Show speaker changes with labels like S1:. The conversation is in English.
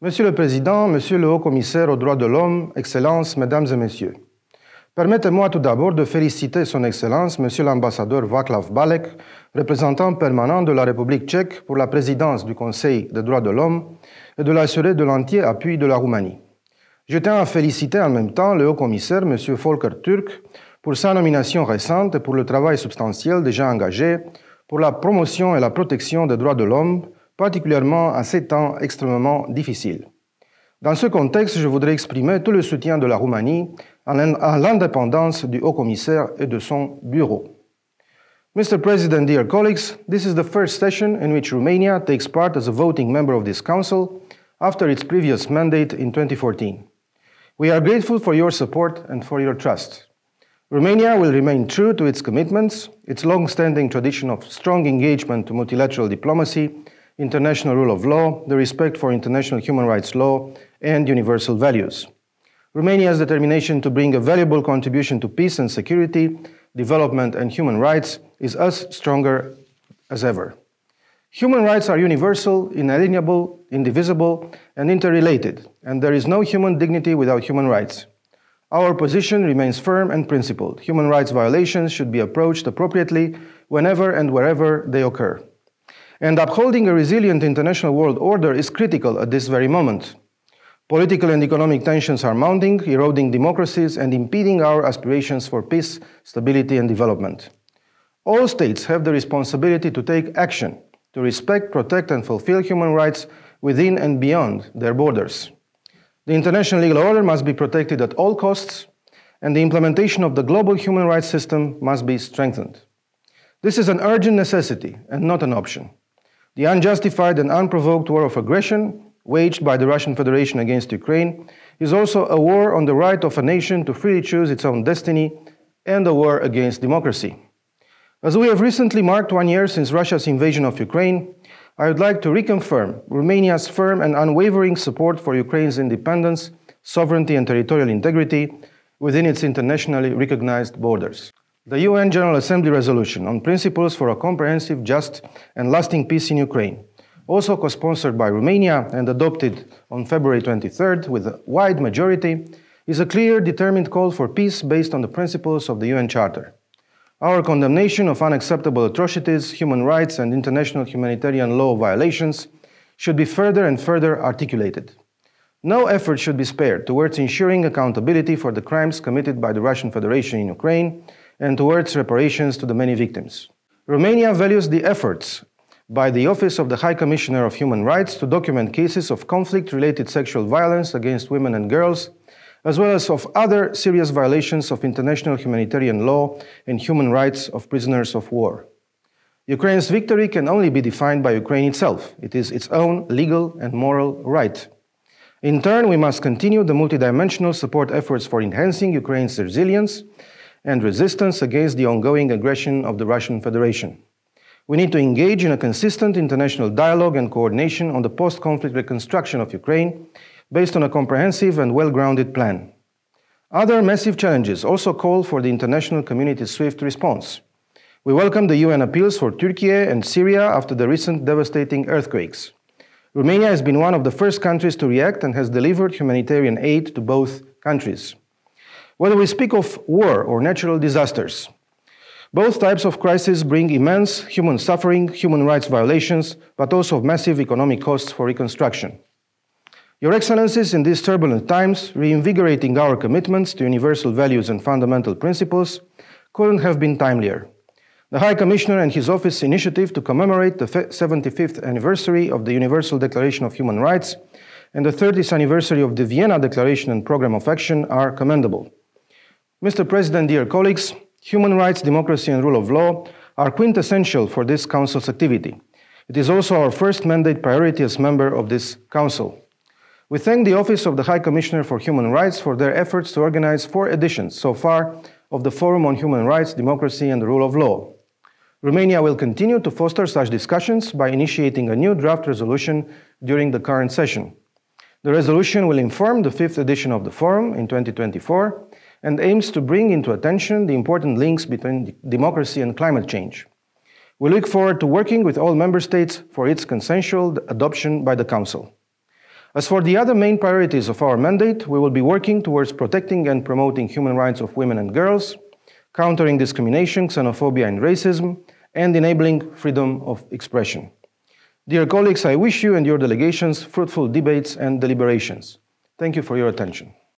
S1: Monsieur le Président, Monsieur le Haut-Commissaire aux droits de l'homme, Excellences, Mesdames et Messieurs, permettez-moi tout d'abord de féliciter Son Excellence, Monsieur l'ambassadeur Václav Balek, représentant permanent de la République tchèque pour la présidence du Conseil des droits de l'homme, et de l'assurer de l'entier appui de la Roumanie. Je tiens à féliciter en même temps le Haut-Commissaire, Monsieur Volker Türk, pour sa nomination récente et pour le travail substantiel déjà engagé pour la promotion et la protection des droits de l'homme, particulièrement à ces temps extrêmement difficiles. Dans ce contexte, je voudrais exprimer tout le soutien de la Roumanie à l'indépendance du Haut-Commissaire et de son bureau. Mr. President, dear colleagues, this is the first session in which Romania takes part as a voting member of this Council after its previous mandate in 2014. We are grateful for your support and for your trust. Romania will remain true to its commitments, its long-standing tradition of strong engagement to multilateral diplomacy, international rule of law, the respect for international human rights law, and universal values. Romania's determination to bring a valuable contribution to peace and security, development and human rights is as stronger as ever. Human rights are universal, inalienable, indivisible, and interrelated, and there is no human dignity without human rights. Our position remains firm and principled. Human rights violations should be approached appropriately whenever and wherever they occur. And upholding a resilient international world order is critical at this very moment. Political and economic tensions are mounting, eroding democracies and impeding our aspirations for peace, stability and development. All states have the responsibility to take action, to respect, protect and fulfill human rights within and beyond their borders. The international legal order must be protected at all costs, and the implementation of the global human rights system must be strengthened. This is an urgent necessity and not an option. The unjustified and unprovoked war of aggression waged by the Russian Federation against Ukraine is also a war on the right of a nation to freely choose its own destiny and a war against democracy. As we have recently marked 1 year since Russia's invasion of Ukraine, I would like to reconfirm Romania's firm and unwavering support for Ukraine's independence, sovereignty and territorial integrity within its internationally recognized borders. The UN General Assembly resolution on principles for a comprehensive, just and lasting peace in Ukraine, also co-sponsored by Romania and adopted on February 23rd with a wide majority, is a clear, determined call for peace based on the principles of the UN Charter. Our condemnation of unacceptable atrocities, human rights and international humanitarian law violations should be further and further articulated. No effort should be spared towards ensuring accountability for the crimes committed by the Russian Federation in Ukraine and towards reparations to the many victims. Romania values the efforts by the Office of the High Commissioner of Human Rights to document cases of conflict-related sexual violence against women and girls, as well as of other serious violations of international humanitarian law and human rights of prisoners of war. Ukraine's victory can only be defined by Ukraine itself. It is its own legal and moral right. In turn, we must continue the multidimensional support efforts for enhancing Ukraine's resilience and resistance against the ongoing aggression of the Russian Federation. We need to engage in a consistent international dialogue and coordination on the post-conflict reconstruction of Ukraine based on a comprehensive and well-grounded plan. Other massive challenges also call for the international community's swift response. We welcome the UN appeals for Turkey and Syria after the recent devastating earthquakes. Romania has been one of the first countries to react and has delivered humanitarian aid to both countries. Whether we speak of war or natural disasters, both types of crises bring immense human suffering, human rights violations, but also massive economic costs for reconstruction. Your Excellencies, in these turbulent times, reinvigorating our commitments to universal values and fundamental principles couldn't have been timelier. The High Commissioner and his office initiative to commemorate the 75th anniversary of the Universal Declaration of Human Rights and the 30th anniversary of the Vienna Declaration and Programme of Action are commendable. Mr. President, dear colleagues, human rights, democracy and rule of law are quintessential for this Council's activity. It is also our first mandate priority as member of this Council. We thank the Office of the High Commissioner for Human Rights for their efforts to organize 4 editions so far of the Forum on Human Rights, Democracy and the Rule of Law. Romania will continue to foster such discussions by initiating a new draft resolution during the current session. The resolution will inform the 5th edition of the Forum in 2024 and aims to bring into attention the important links between democracy and climate change. We look forward to working with all member states for its consensual adoption by the Council. As for the other main priorities of our mandate, we will be working towards protecting and promoting human rights of women and girls, countering discrimination, xenophobia and racism, and enabling freedom of expression. Dear colleagues, I wish you and your delegations fruitful debates and deliberations. Thank you for your attention.